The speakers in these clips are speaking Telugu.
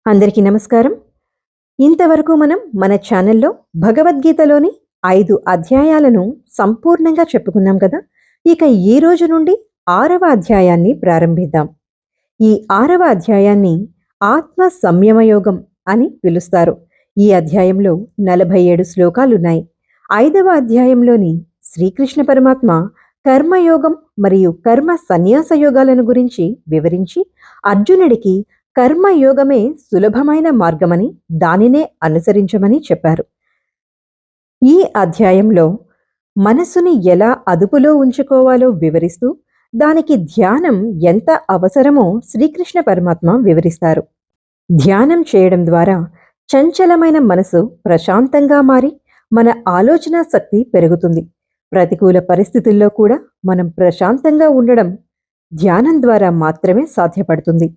అందరికీ నమస్కారం. ఇంతవరకు మనం మన ఛానల్లో భగవద్గీతలోని 5 అధ్యాయాలను సంపూర్ణంగా చెప్పుకున్నాం కదా! ఇక ఈ రోజు నుండి 6వ అధ్యాయాన్ని ప్రారంభిద్దాం. ఈ 6వ అధ్యాయాన్ని ఆత్మ సంయమయోగం అని పిలుస్తారు. ఈ అధ్యాయంలో 47 శ్లోకాలున్నాయి. 5వ అధ్యాయంలోని శ్రీకృష్ణ పరమాత్మ కర్మయోగం మరియు కర్మ సన్యాస యోగాలను గురించి వివరించి అర్జునుడికి కర్మయోగమే సులభమైన మార్గమని, దానినే అనుసరించమని చెప్పారు. ఈ అధ్యాయంలో మనస్సుని ఎలా అదుపులో ఉంచుకోవాలో వివరిస్తూ, దానికి ధ్యానం ఎంత అవసరమో శ్రీకృష్ణ పరమాత్మ వివరిస్తారు. ధ్యానం చేయడం ద్వారా చంచలమైన మనసు ప్రశాంతంగా మారి మన ఆలోచన శక్తి పెరుగుతుంది. ప్రతికూల పరిస్థితుల్లో కూడా మనం ప్రశాంతంగా ఉండడం ధ్యానం ద్వారా మాత్రమే సాధ్యపడుతుంది.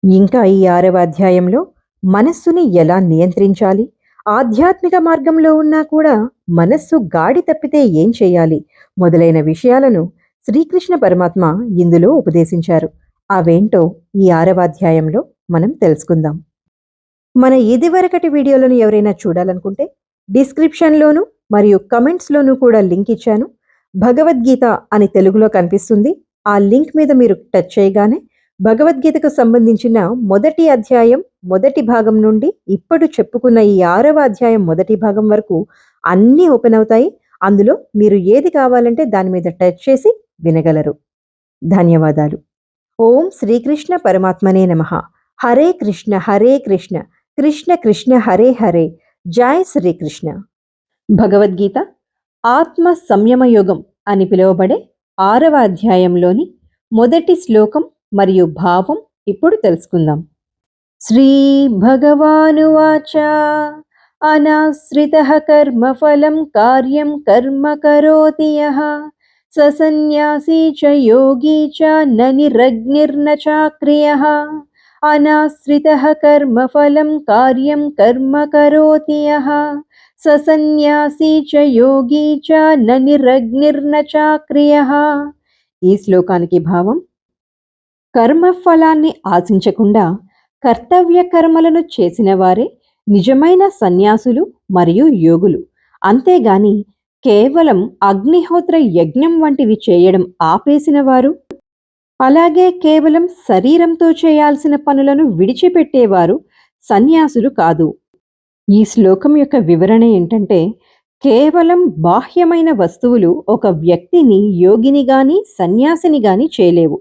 ఇంకా ఈ 6వ అధ్యాయంలో మనస్సుని ఎలా నియంత్రించాలి, ఆధ్యాత్మిక మార్గంలో ఉన్నా కూడా మనస్సు గాడి తప్పితే ఏం చేయాలి మొదలైన విషయాలను శ్రీకృష్ణ పరమాత్మ ఇందులో ఉపదేశించారు. అవేంటో ఈ 6వ అధ్యాయంలో మనం తెలుసుకుందాం. మన ఇదివరకటి వీడియోలను ఎవరైనా చూడాలనుకుంటే డిస్క్రిప్షన్లోను మరియు కమెంట్స్లోనూ కూడా లింక్ ఇచ్చాను. భగవద్గీత అని తెలుగులో కనిపిస్తుంది. ఆ లింక్ మీద మీరు టచ్ చేయగానే భగవద్గీతకు సంబంధించిన మొదటి అధ్యాయం మొదటి భాగం నుండి ఇప్పుడు చెప్పుకున్న ఈ 6వ అధ్యాయం మొదటి భాగం వరకు అన్నీ ఓపెన్ అవుతాయి. అందులో మీరు ఏది కావాలంటే దాని మీద టచ్ చేసి వినగలరు. ధన్యవాదాలు. ఓం శ్రీకృష్ణ పరమాత్మనే నమః. హరే కృష్ణ కృష్ణ కృష్ణ హరే హరే. జై శ్రీకృష్ణ. భగవద్గీత ఆత్మ సంయమ యోగం అని పిలువబడే 6వ అధ్యాయంలోని మొదటి శ్లోకం మరియు భావం ఇప్పుడు తెలుసుకుందాం. శ్రీ భగవానువాచ అనాశ్రితః కర్మఫలం కార్యం కర్మ కరోతి యః స సన్యాసీ చ యోగీ చ న నిరగ్నిర్న చాక్రియః. అనాశ్రితః కర్మఫలం కార్యం కర్మ కరోతి యః స సన్యాసీ చ యోగీ చ న నిరగ్నిర్న చాక్రియః. ఈ శ్లోకానికి భావం: కర్మఫలాన్ని ఆశించకుండా కర్తవ్య కర్మలను చేసిన వారే నిజమైన సన్యాసులు మరియు యోగులు. అంతేగాని కేవలం అగ్నిహోత్ర యజ్ఞం వంటివి చేయడం ఆపేసిన వారు, అలాగే కేవలం శరీరంతో చేయాల్సిన పనులను విడిచిపెట్టేవారు సన్యాసులు కాదు. ఈ శ్లోకం యొక్క వివరణ ఏంటంటే, కేవలం బాహ్యమైన వస్తువులు ఒక వ్యక్తిని యోగిని గాని సన్యాసిని గాని చేయలేవు.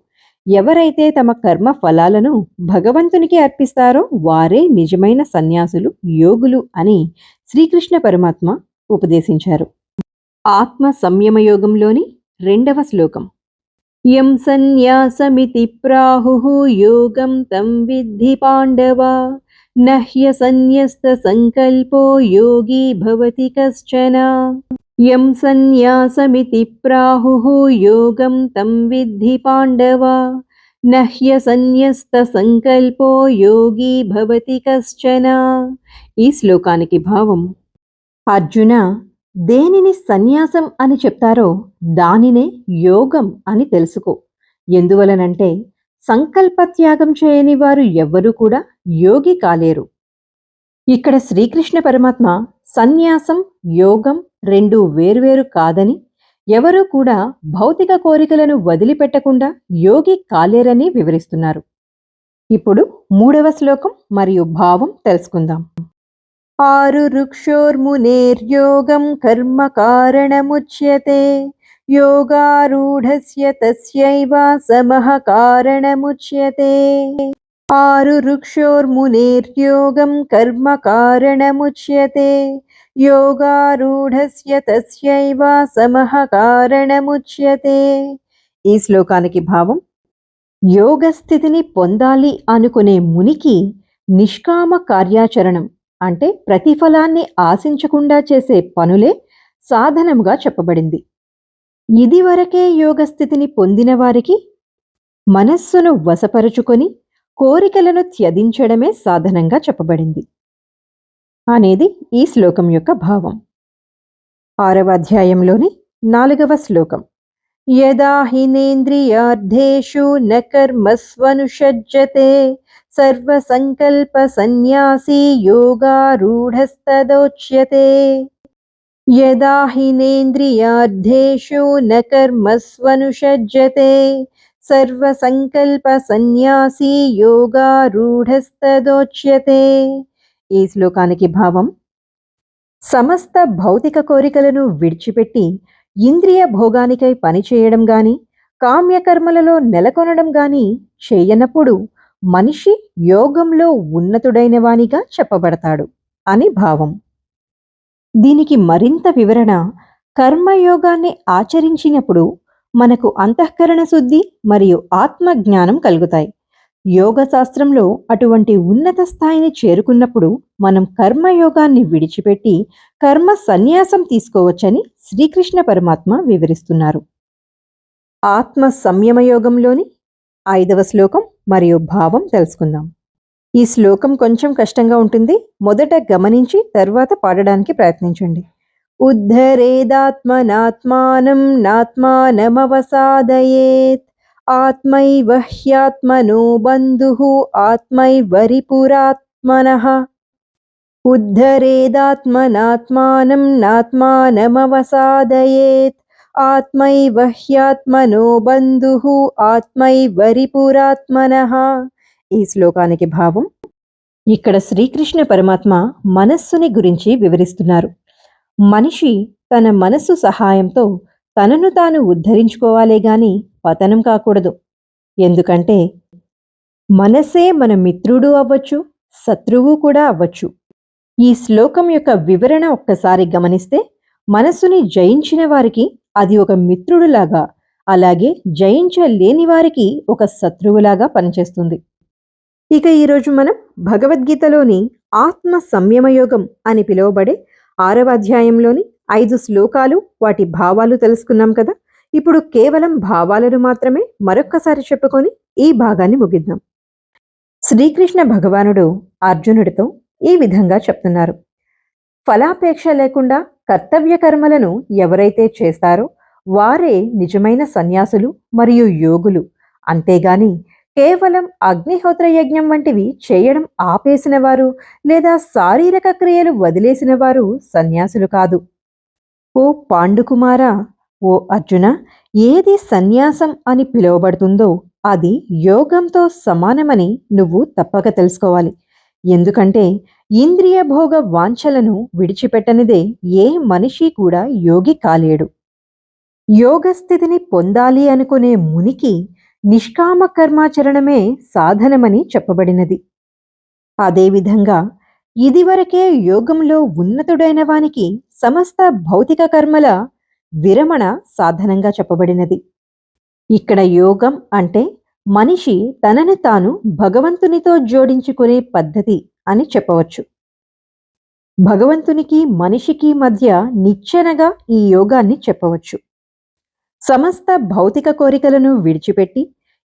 ఎవరైతే తమ కర్మ ఫలాలను భగవంతునికి అర్పిస్తారో వారే నిజమైన సన్యాసులు, యోగులు అని శ్రీకృష్ణ పరమాత్మ ఉపదేశించారు. ఆత్మ సంయమయోగంలోని 2వ శ్లోకం: యం సన్యాసమితి ప్రాహుః యోగం తం విద్ధి పాండవ నహ్య సన్యస్త సంకల్పో యోగి భవతి కశ్చన. యం సన్యాసమితి ప్రాహుః యోగం తం విద్ధి పాండవ నహ్య సన్యస్త సంకల్పో యోగి భవతి కశ్చన. ఈ శ్లోకానికి భావం: అర్జున, దేనిని సన్యాసం అని చెప్తారో దానినే యోగం అని తెలుసుకో. ఎందువలనంటే సంకల్పత్యాగం చేయని వారు ఎవ్వరూ కూడా యోగి కాలేరు. ఇక్కడ శ్రీకృష్ణ పరమాత్మ సన్యాసం, యోగం రెండూ వేర్వేరు కాదని, ఎవరూ కూడా భౌతిక కోరికలను వదిలిపెట్టకుండా యోగి కాలేరని వివరిస్తున్నారు. ఇప్పుడు 3వ శ్లోకం మరియు భావం తెలుసుకుందాం. ఆరు రుక్షోర్మునేర్యోగం కర్మ కారణముచ్యతే యోగారూఢస్య తస్యైవ సమః కారణముచ్యతే. ఆరు రుక్షోర్మునేర్యోగం కర్మ కారణముచ్యతే యోగారూఢస్య తస్యైవ సమః కారణముచ్యతే. ఈ శ్లోకానికి భావం: యోగ స్థితిని పొందాలి అనుకునే మునికి నిష్కామ కార్యాచరణం అంటే ప్రతిఫలాన్ని ఆశించకుండా చేసే పనులే సాధనముగా చెప్పబడింది. ఇదివరకే యోగ స్థితిని పొందిన వారికి మనస్సును వశపరుచుకొని కోరికలను త్యజించడమే సాధనంగా చెప్పబడింది అనేది ఈ శ్లోకం యొక్క భావం. 6వ అధ్యాయంలోని 4వ శ్లోకం: యదా హినేంద్రియార్థేషు న కర్మస్వనుషజ్జతే सर्वसङ्कल्पसन्न्यासी योगारूढस्तदोच्यते। यदा हिनेन्द्रियार्थेषु न कर्मस्वनुषज्यते సర్వసంకల్పసన్యాసి యోగారూఢస్తదోచ్యతే. ఈ శ్లోకానికి భావం: సమస్త భౌతిక కోరికలను విడిచిపెట్టి ఇంద్రియ భోగానికై పనిచేయడం గాని, కామ్యకర్మలలో నెలకొనడం గాని చేయనప్పుడు మనిషి యోగంలో ఉన్నతుడైన వానిగా చెప్పబడతాడు అని భావం. దీనికి మరింత వివరణ: కర్మయోగాన్ని ఆచరించినప్పుడు మనకు అంతఃకరణ శుద్ధి మరియు ఆత్మజ్ఞానం కలుగుతాయి. యోగ శాస్త్రంలో అటువంటి ఉన్నత స్థాయిని చేరుకున్నప్పుడు మనం కర్మయోగాన్ని విడిచిపెట్టి కర్మ సన్యాసం తీసుకోవచ్చని శ్రీకృష్ణ పరమాత్మ వివరిస్తున్నారు. ఆత్మ సంయమయోగంలోని 5వ శ్లోకం మరియు భావం తెలుసుకుందాం. ఈ శ్లోకం కొంచెం కష్టంగా ఉంటుంది. మొదట గమనించి తర్వాత పాడడానికి ప్రయత్నించండి. ఉద్ధరేదాత్మనాత్మానం నాత్మానమవసాదయేత్ ఆత్మైవ హ్యాత్మనో బంధుః ఆత్మైవరిపురాత్మనః. ఉద్ధరేదాత్మనాత్మానం నాత్మానమవసాదయేత్ ఆత్మైవ హ్యాత్మనో బంధుః ఆత్మైవరిపురాత్మనః. ఈ శ్లోకానికి భావం: ఇక్కడ శ్రీకృష్ణ పరమాత్మ మనస్సుని గురించి వివరిస్తున్నారు. మనిషి తన మనస్సు సహాయంతో తనను తాను ఉద్ధరించుకోవాలే గాని పతనం కాకూడదు. ఎందుకంటే మనసే మన మిత్రుడు అవ్వచ్చు, శత్రువు కూడా అవ్వచ్చు. ఈ శ్లోకం యొక్క వివరణ ఒక్కసారి గమనిస్తే మనస్సుని జయించిన వారికి అది ఒక మిత్రుడులాగా, అలాగే జయించలేని వారికి ఒక శత్రువులాగా పనిచేస్తుంది. ఇక ఈరోజు మనం భగవద్గీతలోని ఆత్మ సంయమయోగం అని పిలువబడే 6వ అధ్యాయంలోని 5 శ్లోకాలు, వాటి భావాలు తెలుసుకున్నాం కదా. ఇప్పుడు కేవలం భావాలను మాత్రమే మరొక్కసారి చెప్పుకొని ఈ భాగాన్ని ముగిద్దాం. శ్రీకృష్ణ భగవానుడు అర్జునుడితో ఈ విధంగా చెప్తున్నారు: ఫలాపేక్ష లేకుండా కర్తవ్య కర్మలను ఎవరైతే చేస్తారో వారే నిజమైన సన్యాసులు మరియు యోగులు. అంతేగాని కేవలం అగ్నిహోత్ర యజ్ఞం వంటివి చేయడం ఆపేసిన వారు లేదా శారీరక క్రియలు వదిలేసిన వారు సన్యాసులు కాదు. ఓ పాండుకుమారా, ఓ అర్జున, ఏది సన్యాసం అని పిలువబడుతుందో అది యోగంతో సమానమని నువ్వు తప్పక తెలుసుకోవాలి. ఎందుకంటే ఇంద్రియ భోగ వాంఛలను విడిచిపెట్టనిదే ఏ మనిషి కూడా యోగి కాలేడు. యోగ స్థితిని పొందాలి అనుకునే మునికి నిష్కామ కర్మాచరణమే సాధనమని చెప్పబడినది. అదేవిధంగా ఇదివరకే యోగంలో ఉన్నతుడైన వానికి సమస్త భౌతిక కర్మల విరమణ సాధనంగా చెప్పబడినది. ఇక్కడ యోగం అంటే మనిషి తనను తాను భగవంతునితో జోడించుకునే పద్ధతి అని చెప్పవచ్చు. భగవంతునికి మనిషికి మధ్య నిచ్చెనగా ఈ యోగాన్ని చెప్పవచ్చు. సమస్త భౌతిక కోరికలను విడిచిపెట్టి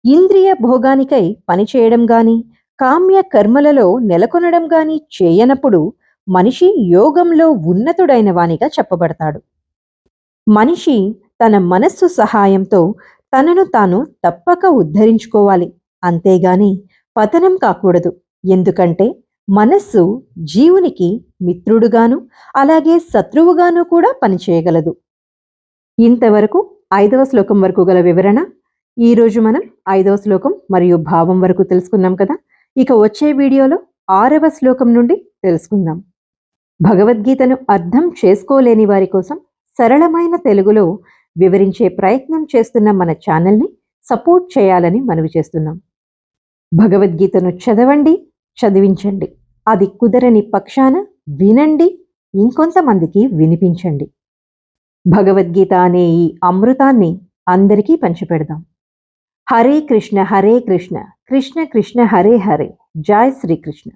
ఇంద్రియ భోగానికై పనిచేయడం గాని, కామ్య కర్మలలో నెలకొనడం గాని చేయనప్పుడు మనిషి యోగంలో ఉన్నతుడైన వానిగా చెప్పబడతాడు. మనిషి తన మనస్సు సహాయంతో తనను తాను తప్పక ఉద్ధరించుకోవాలి, అంతేగాని పతనం కాకూడదు. ఎందుకంటే మనస్సు జీవునికి మిత్రుడుగాను అలాగే శత్రువుగాను కూడా పనిచేయగలదు. ఇంతవరకు 5వ శ్లోకం వరకు గల వివరణ. ఈరోజు మనం 5వ శ్లోకం మరియు భావం వరకు తెలుసుకున్నాం కదా. ఇక వచ్చే వీడియోలో 6వ శ్లోకం నుండి తెలుసుకుందాం. భగవద్గీతను అర్థం చేసుకోలేని వారి కోసం సరళమైన తెలుగులో వివరించే ప్రయత్నం చేస్తున్న మన ఛానల్ని సపోర్ట్ చేయాలని మనవి చేస్తున్నాం. భగవద్గీతను చదవండి, చదివించండి. అది కుదరని పక్షాన వినండి, ఇంకొంతమందికి వినిపించండి. భగవద్గీత అనే ఈ అమృతాన్ని అందరికీ పంచిపెడదాం. హరే కృష్ణ కృష్ణ కృష్ణ హరే హరే. జై శ్రీకృష్ణ.